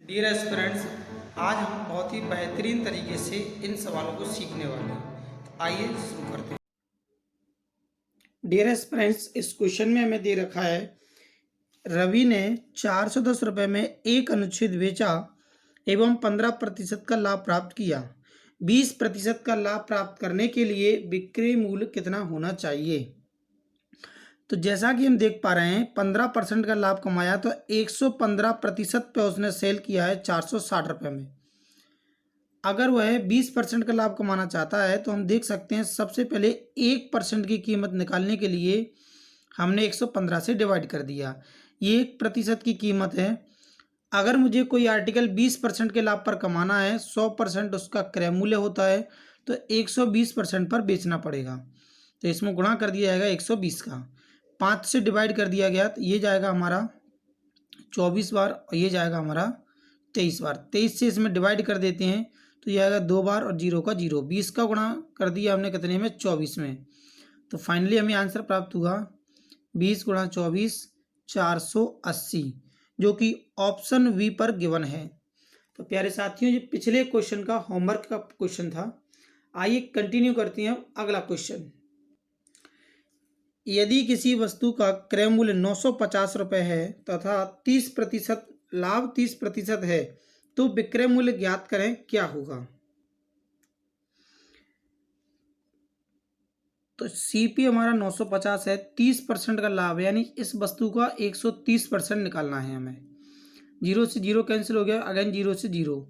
Dear aspirants, आज हम बहुत ही बेहतरीन तरीके से इन सवालों को सीखने वाले हैं। तो आइए शुरू करते हैं। डियर एस्पिरेंट्स, इस क्वेश्चन में हमें दे रखा है रवि ने 410 रुपये में एक अनुच्छेद बेचा एवं 15% का लाभ प्राप्त किया। 20% का लाभ प्राप्त करने के लिए विक्रय मूल्य कितना होना चाहिए? तो जैसा कि हम देख पा रहे हैं 15% का लाभ कमाया तो 115% पे उसने सेल किया है 460 रुपये में। अगर वह 20% का लाभ कमाना चाहता है तो हम देख सकते हैं सबसे पहले 1% की कीमत निकालने के लिए हमने 115 से डिवाइड कर दिया। ये 1% की कीमत है। अगर मुझे कोई आर्टिकल 20% के लाभ पर कमाना है, 100% उसका क्रय मूल्य होता है, तो 120% पर बेचना पड़ेगा। तो इसमें गुणा कर दिया जाएगा 120 का, 5 से डिवाइड कर दिया गया तो ये जाएगा हमारा 24 बार और ये जाएगा हमारा 23 बार। 23 से इसमें डिवाइड कर देते हैं तो ये आएगा 2 बार और 0 का 0। 20 का गुणा कर दिया हमने कितने में? 24 में। तो फाइनली हमें आंसर प्राप्त हुआ 20 गुणा 24 480, जो कि ऑप्शन वी पर गिवन है। तो प्यारे साथियों, ये पिछले क्वेश्चन का होमवर्क का क्वेश्चन था। आइए कंटिन्यू करते हैं अगला क्वेश्चन। यदि किसी वस्तु का क्रय मूल्य 950 रुपये है तथा 30% लाभ 30% है तो विक्रय मूल्य ज्ञात करें, क्या होगा? तो सीपी हमारा 950 है, 30% का लाभ है, यानी इस वस्तु का 130% निकालना है हमें। 0 से 0 कैंसिल हो गया, अगेन 0 से 0।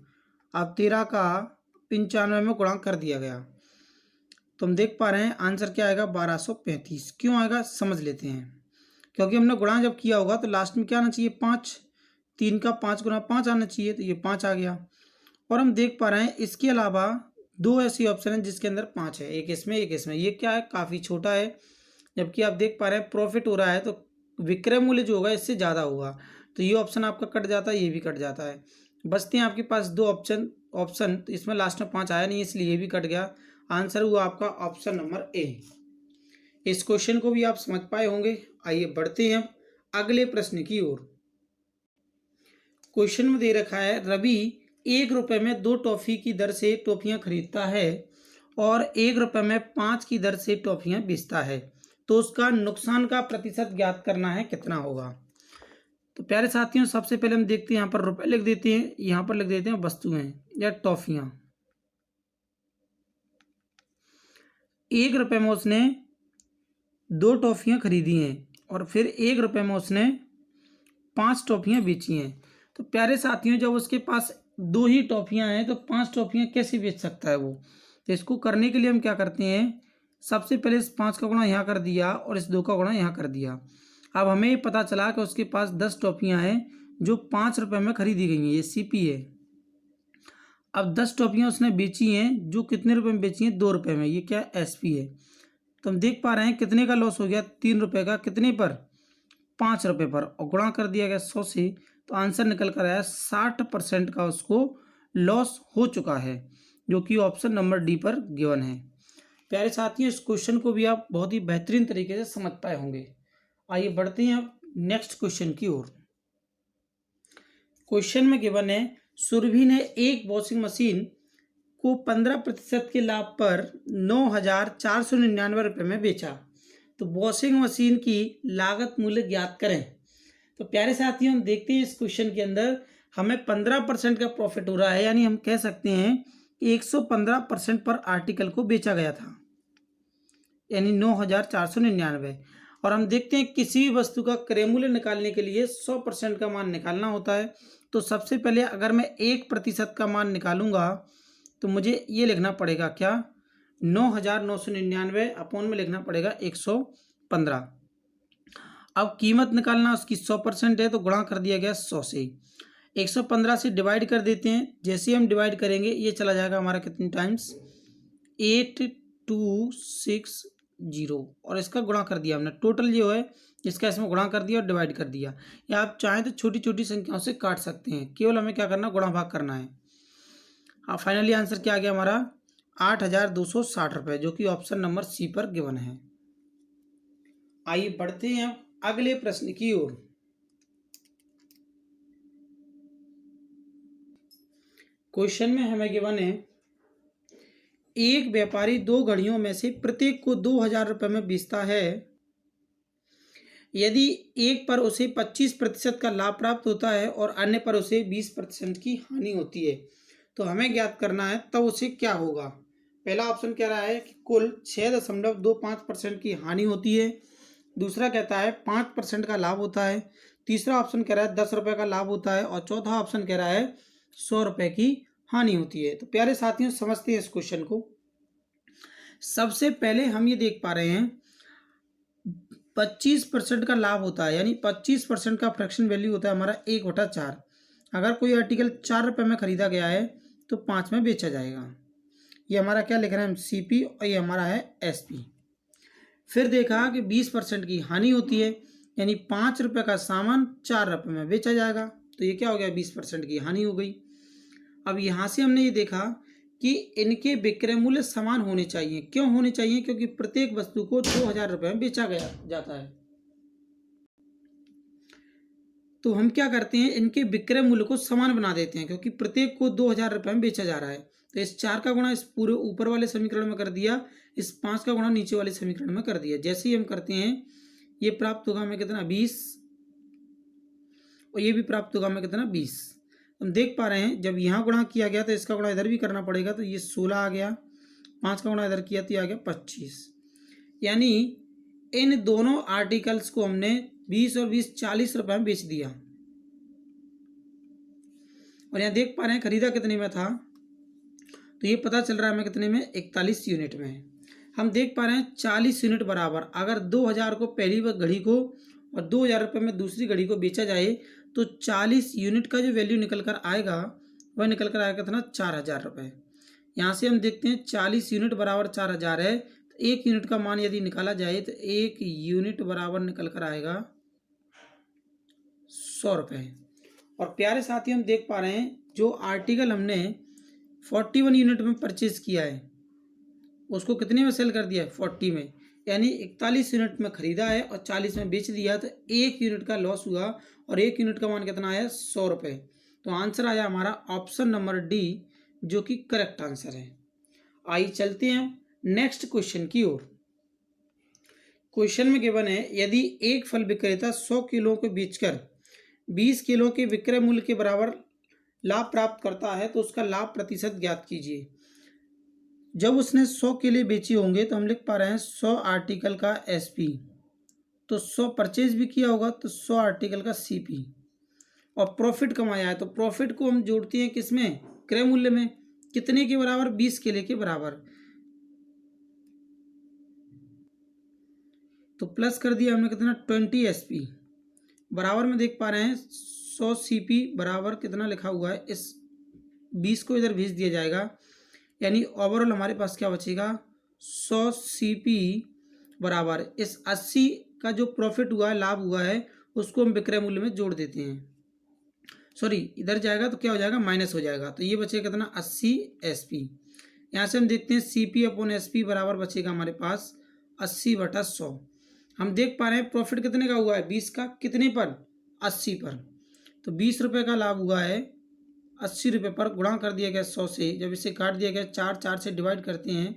अब 13 का 95 में गुणा कर दिया गया तो हम देख पा रहे हैं आंसर क्या आएगा? 1235। क्यों आएगा समझ लेते हैं। क्योंकि हमने गुणा जब किया होगा तो लास्ट में क्या आना चाहिए? 5। 3 का 5 गुना 5 आना चाहिए, तो ये 5 आ गया। और हम देख पा रहे हैं इसके अलावा दो ऐसी ऑप्शन है जिसके अंदर 5 है, एक इसमें एक इसमें। ये क्या है? काफ़ी छोटा है। जबकि आप देख पा रहे हैं प्रॉफिट हो रहा है तो विक्रय मूल्य जो होगा इससे ज़्यादा होगा, तो ये ऑप्शन आपका कट जाता है, ये भी कट जाता है। बचते हैं आपके पास दो ऑप्शन तो इसमें लास्ट में 5 आया नहीं, इसलिए ये भी कट गया। आंसर हुआ आपका ऑप्शन नंबर ए। इस क्वेश्चन को भी आप समझ पाए होंगे। आइए बढ़ते हैं अगले प्रश्न की ओर। क्वेश्चन में दे रखा है रवि 1 रुपये में 2 टॉफी की दर से टॉफियां खरीदता है और 1 रुपये में 5 की दर से टॉफियां बेचता है, तो उसका नुकसान का प्रतिशत ज्ञात करना है, कितना होगा? तो प्यारे साथियों, सबसे पहले हम देखते हैं यहाँ पर रुपए लिख देते हैं, यहाँ पर लिख देते हैं वस्तुएं या टॉफियां। 1 रुपये में उसने 2 टॉफियां खरीदी हैं और फिर 1 रुपये में उसने 5 टॉफियां बेची हैं। तो प्यारे साथियों, जब उसके पास 2 ही टॉफियां हैं तो 5 टॉफियां कैसे बेच सकता है वो? तो इसको करने के लिए हम क्या करते हैं, सबसे पहले इस 5 का गुणा यहाँ कर दिया और इस 2 का गुणा यहाँ कर दिया। अब हमें पता चला कि उसके पास 10 टॉफियां हैं जो 5 रुपये में खरीदी गई हैं, ये सीपी है। अब 10 टॉफियां उसने बेची हैं जो कितने रुपए में बेची हैं? 2 रुपये में। ये क्या? एसपी है। तो हम देख पा रहे हैं कितने का लॉस हो गया? 3 रुपये का। कितने पर? 5 रुपये पर। और गुणा कर दिया गया 100 से, तो आंसर निकल कर आया 60% का उसको लॉस हो चुका है, जो कि ऑप्शन नंबर डी पर गिवन है। प्यारे साथियों, इस क्वेश्चन को भी आप बहुत ही बेहतरीन तरीके से समझ पाए होंगे। आइए बढ़ते हैं अब नेक्स्ट क्वेश्चन की ओर। क्वेश्चन में गिवन है सुरभि ने एक वॉशिंग मशीन को 15% के लाभ पर 9,499 रुपये में बेचा, तो वॉशिंग मशीन की लागत मूल्य ज्ञात करें। तो प्यारे साथियों, हम देखते हैं इस क्वेश्चन के अंदर हमें 15% का प्रॉफिट हो रहा है, यानी हम कह सकते हैं 115% पर आर्टिकल को बेचा गया था, यानी 9,499। और हम देखते हैं किसी भी वस्तु का क्रय मूल्य निकालने के लिए 100% का मान निकालना होता है। तो सबसे पहले अगर मैं 1% का मान निकालूंगा तो मुझे ये लिखना पड़ेगा क्या? 9,999 अपॉन में लिखना पड़ेगा 115। अब कीमत निकालना उसकी 100% है तो गुणा कर दिया गया 100 से। 115 से डिवाइड कर देते हैं। जैसे हम डिवाइड करेंगे ये चला जाएगा हमारा कितनी टाइम्स? 8260, और इसका गुणा कर दिया हमने। टोटल जो है इसका इसमें गुणा कर दिया और डिवाइड कर दिया। या आप चाहें तो छोटी छोटी संख्याओं से काट सकते हैं, केवल हमें क्या करना? गुणा भाग करना है। हाँ, फाइनली आंसर क्या आ गया हमारा? 8,260 रुपये, जो कि ऑप्शन नंबर सी पर गिवन है। आइए बढ़ते हैं अगले प्रश्न की ओर। क्वेश्चन में हमें गिवन है एक व्यापारी 2 घड़ियों में से प्रत्येक को 2000 रुपये में बेचता है। यदि एक पर उसे 25% का लाभ प्राप्त होता है और अन्य पर उसे 20% की हानि होती है, तो हमें ज्ञात करना है तब उसे क्या होगा। पहला ऑप्शन कह रहा है कि कुल 6.25% की हानि होती है। दूसरा कहता है 5% का लाभ होता है। तीसरा ऑप्शन कह रहा है 10 रुपये का लाभ होता है और चौथा ऑप्शन कह रहा है 100 रुपये की हानि होती है। तो प्यारे साथियों, समझते हैं इस क्वेश्चन को। सबसे पहले हम ये देख पा रहे हैं 25% का लाभ होता है, यानी 25% का फ्रैक्शन वैल्यू होता है हमारा 1/4। अगर कोई आर्टिकल 4 रुपये में खरीदा गया है तो 5 में बेचा जाएगा। ये हमारा क्या लिख रहे हैं हम, CP, और ये हमारा है SP। फिर देखा कि 20% की हानि होती है, यानी 5 रुपये का सामान 4 रुपये में बेचा जाएगा। तो ये क्या हो गया, 20% की हानि हो गई। अब यहाँ से हमने ये देखा कि इनके विक्रय मूल्य समान होने चाहिए। क्यों होने चाहिए? क्योंकि प्रत्येक वस्तु को 2000 रुपये में बेचा गया जाता है। तो हम क्या करते हैं, इनके विक्रय मूल्य को समान बना देते हैं, क्योंकि प्रत्येक को 2000 रुपये में बेचा जा रहा है। तो इस 4 का गुणा इस पूरे ऊपर वाले समीकरण में कर दिया, इस 5 का गुणा नीचे वाले समीकरण में कर दिया। जैसे ही हम करते हैं ये प्राप्त होगा हमें कितना, 20, और ये भी प्राप्त होगा हमें कितना, 20। हम देख पा रहे हैं जब यहाँ गुणा किया गया तो इसका गुणा इधर भी करना पड़ेगा, तो ये 16 आ गया। 5 का गुणा इधर किया तो ये आ गया 25। यानी इन दोनों आर्टिकल्स को हमने 20 और 20 40 रुपये में बेच दिया। और यहाँ देख पा रहे हैं खरीदा कितने में था, तो ये पता चल रहा है हमें कितने में, 41 यूनिट में। हम देख पा रहे हैं 40 यूनिट बराबर, अगर 2000 को पहली घड़ी को और 2000 रुपये में दूसरी घड़ी को बेचा जाए तो 40 यूनिट का जो वैल्यू निकल कर आएगा वह निकल कर आएगा कितना, 4000 रुपये। यहाँ से हम देखते हैं 40 यूनिट बराबर 4000 है, तो 1 यूनिट का मान यदि निकाला जाए तो 1 यूनिट बराबर निकल कर आएगा 100 रुपये। और प्यारे साथी, हम देख पा रहे हैं जो आर्टिकल हमने 41 यूनिट में परचेज किया है उसको कितने में सेल कर दिया है, 40 में। यानी 41 यूनिट में खरीदा है और 40 में बेच दिया, तो 1 यूनिट का लॉस हुआ और 1 यूनिट का मान कितना आया, 100 रुपये। तो आंसर आया हमारा ऑप्शन नंबर डी, जो कि करेक्ट आंसर है। आइए चलते हैं नेक्स्ट क्वेश्चन की ओर। क्वेश्चन में गिवन है यदि एक फल विक्रेता 100 किलो को बेचकर 20 किलो के विक्रय मूल्य के बराबर लाभ प्राप्त करता है तो उसका लाभ प्रतिशत ज्ञात कीजिए। जब उसने 100 केले बेचे होंगे तो हम लिख पा रहे हैं 100 आर्टिकल का SP, तो 100 परचेज भी किया होगा तो 100 आर्टिकल का CP, और प्रॉफिट कमाया है तो प्रॉफिट को हम जोड़ते हैं किसमें, क्रय मूल्य में। कितने के बराबर, 20 केले के बराबर। तो प्लस कर दिया हमने कितना, 20 SP बराबर में देख पा रहे हैं 100 CP बराबर कितना लिखा हुआ है, इस 20 को इधर भेज दिया जाएगा। यानी ओवरऑल हमारे पास क्या बचेगा, 100 CP बराबर इस 80 का जो प्रॉफिट हुआ है, लाभ हुआ है, उसको हम विक्रय मूल्य में जोड़ देते हैं। सॉरी, इधर जाएगा तो क्या हो जाएगा, माइनस हो जाएगा। तो ये बचेगा कितना, 80 SP। यहाँ से हम देखते हैं CP अपॉन SP बराबर बचेगा हमारे पास 80/100। हम देख पा रहे हैं प्रॉफिट कितने का हुआ है, 20 का, कितने पर, 80 पर। तो 20 रुपये का लाभ हुआ है, 80 रुपये पर गुणा कर दिया गया 100 से। जब इसे काट दिया गया 4 से डिवाइड करते हैं,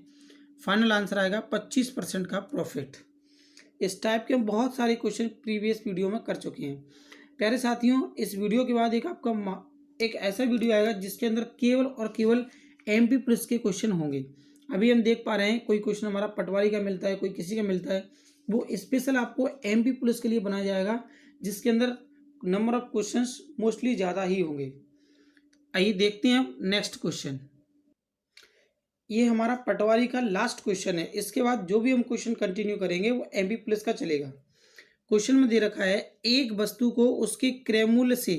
फाइनल आंसर आएगा 25% का प्रॉफिट। इस टाइप के हम बहुत सारे क्वेश्चन प्रीवियस वीडियो में कर चुके हैं। प्यारे साथियों, इस वीडियो के बाद एक ऐसा वीडियो आएगा जिसके अंदर केवल और केवल MP प्लस के क्वेश्चन होंगे। अभी हम देख पा रहे हैं कोई क्वेश्चन हमारा पटवारी का मिलता है, कोई किसी का मिलता है, वो स्पेशल आपको MP प्लस के लिए बनाया जाएगा, जिसके अंदर नंबर ऑफ क्वेश्चंस मोस्टली ज़्यादा ही होंगे। आइए देखते हैं हम नेक्स्ट क्वेश्चन। ये हमारा पटवारी का लास्ट क्वेश्चन है। इसके बाद जो भी हम क्वेश्चन कंटिन्यू करेंगे वो MP प्लस का चलेगा। क्वेश्चन में दे रखा है एक वस्तु को उसके क्रय मूल्य से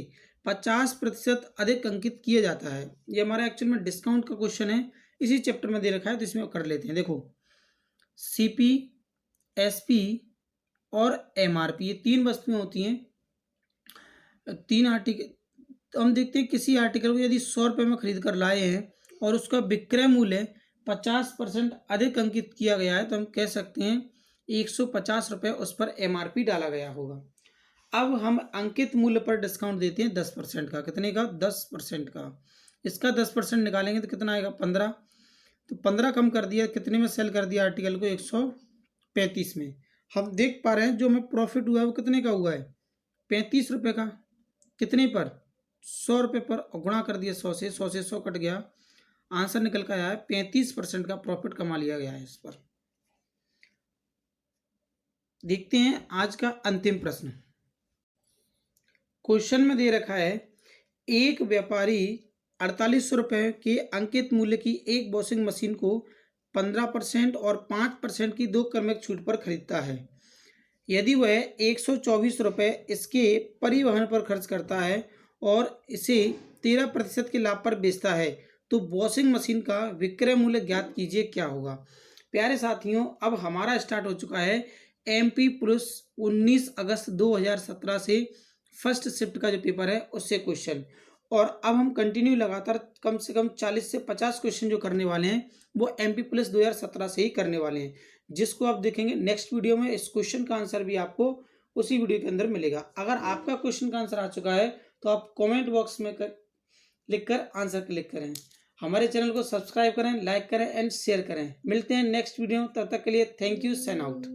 50% अधिक अंकित किया जाता है। ये हमारा एक्चुअल में डिस्काउंट का क्वेश्चन है, इसी चैप्टर में दे रखा है, तो इसमें कर लेते हैं। देखो, CP, SP और MRP, ये 3 वस्तुएं होती हैं, 3 आर्टिकल। तो हम देखते हैं किसी आर्टिकल को यदि 100 रुपये में खरीद कर लाए हैं और उसका विक्रय मूल्य 50% अधिक अंकित किया गया है, तो हम कह सकते हैं 150 रुपये उस पर MRP डाला गया होगा। अब हम अंकित मूल्य पर डिस्काउंट देते हैं 10% का। कितने का, 10% का। इसका 10% निकालेंगे तो कितना आएगा 15। तो 15 कम कर दिया, कितने में सेल कर दिया आर्टिकल को 135 में। हम देख पा रहे हैं जो हमें प्रॉफिट हुआ है वो कितने का हुआ है 35 रुपये का। कितने पर 100 रुपये पर, और गुणा कर दिया 100 से, 100 से 100 कट गया, आंसर निकल कर आया है 35% का प्रॉफिट कमा लिया गया है इस पर। देखते हैं आज का अंतिम प्रश्न। क्वेश्चन में दे रखा है एक व्यापारी 4800 रुपये के अंकित मूल्य की एक वॉशिंग मशीन को 15% और 5% की 2 क्रमिक छूट पर खरीदता है। यदि वह 124 रुपये इसके परिवहन पर खर्च करता है और इसे 13% के लाभ पर बेचता है, तो वॉशिंग मशीन का विक्रय मूल्य ज्ञात कीजिए, क्या होगा। प्यारे साथियों, अब हमारा स्टार्ट हो चुका है MP पुलिस 19 अगस्त 2017 से फर्स्ट शिफ्ट का जो पेपर है उससे क्वेश्चन, और अब हम कंटिन्यू लगातार कम से कम 40 से 50 क्वेश्चन जो करने वाले हैं वो MP पुलिस 2017 से ही करने वाले हैं, जिसको आप देखेंगे नेक्स्ट वीडियो में। इस क्वेश्चन का आंसर भी आपको उसी वीडियो के अंदर मिलेगा। अगर आपका क्वेश्चन का आंसर आ चुका है तो आप कमेंट बॉक्स में लिखकर आंसर क्लिक करें। हमारे चैनल को सब्सक्राइब करें, लाइक करें एंड शेयर करें। मिलते हैं नेक्स्ट वीडियो में, तब तक के लिए थैंक यू, साइन आउट।